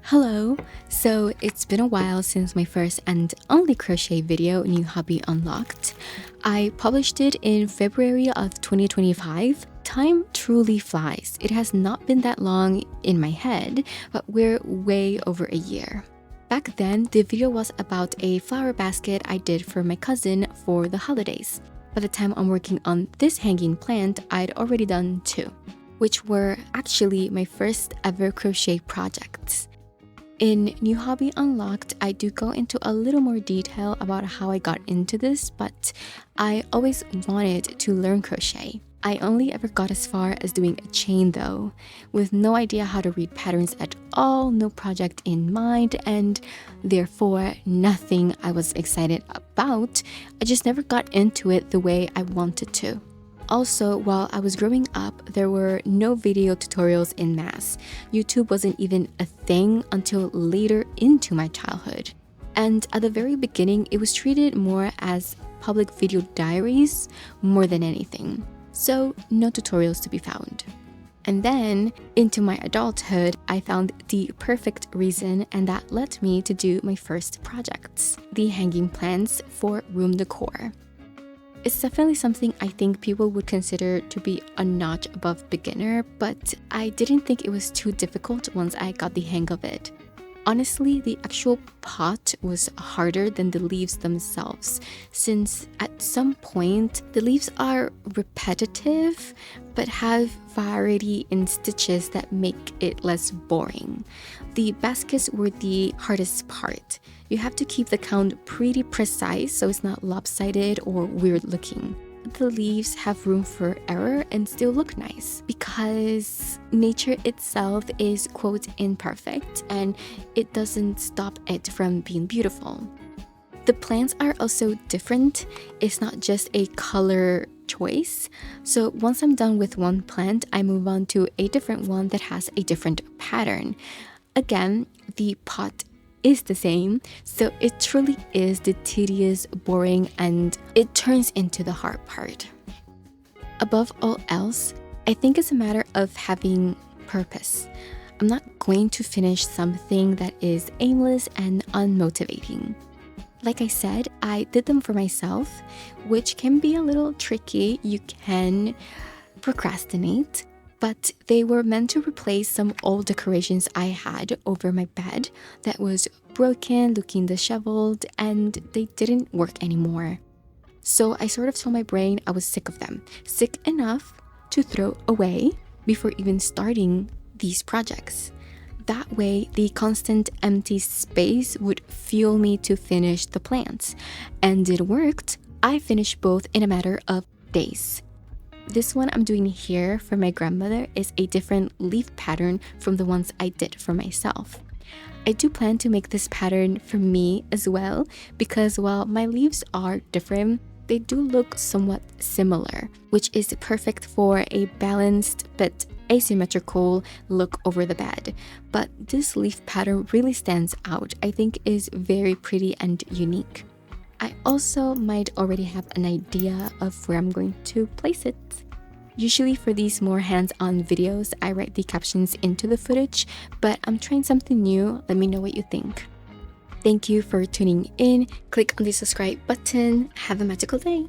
Hello! So it's been a while since my first and only crochet video, New Hobby Unlocked. I published it in February of 2025. Time truly flies. It has not been that long in my head, but we're way over a year. Back then, the video was about a flower basket I did for my cousin for the holidays. By the time I'm working on this hanging plant, I'd already done two, which were actually my first ever crochet projects. In New Hobby Unlocked, I do go into a little more detail about how I got into this, but I always wanted to learn crochet. I only ever got as far as doing a chain though, with no idea how to read patterns at all, no project in mind, and therefore nothing I was excited about. I just never got into it the way I wanted to. Also, while I was growing up, there were no video tutorials en masse. YouTube wasn't even a thing until later into my childhood. And at the very beginning, it was treated more as public video diaries more than anything. So, no tutorials to be found. And then, into my adulthood, I found the perfect reason, and that led me to do my first projects, the hanging plants for room decor. It's definitely something I think people would consider to be a notch above beginner, but I didn't think it was too difficult once I got the hang of it. Honestly, the actual pot was harder than the leaves themselves, since at some point, the leaves are repetitive, but have variety in stitches that make it less boring. The baskets were the hardest part. You have to keep the count pretty precise so it's not lopsided or weird looking. The leaves have room for error and still look nice because nature itself is quote imperfect and it doesn't stop it from being beautiful. The plants are also different. It's not just a color choice. So once I'm done with one plant, I move on to a different one that has a different pattern. Again, the pot is the same, so it truly is the tedious, boring, and it turns into the hard part. Above all else, I think it's a matter of having purpose. I'm not going to finish something that is aimless and unmotivating. Like I said, I did them for myself, which can be a little tricky. You can procrastinate. But they were meant to replace some old decorations I had over my bed that was broken, looking disheveled, and they didn't work anymore. So I sort of told my brain I was sick of them, sick enough to throw away before even starting these projects. That way, the constant empty space would fuel me to finish the plants. And it worked. I finished both in a matter of days. This one I'm doing here for my grandmother is a different leaf pattern from the ones I did for myself. I do plan to make this pattern for me as well because while my leaves are different, they do look somewhat similar, which is perfect for a balanced but asymmetrical look over the bed. But this leaf pattern really stands out. I think is very pretty and unique. I also might already have an idea of where I'm going to place it. Usually for these more hands-on videos, I write the captions into the footage, but I'm trying something new. Let me know what you think. Thank you for tuning in. Click on the subscribe button. Have a magical day.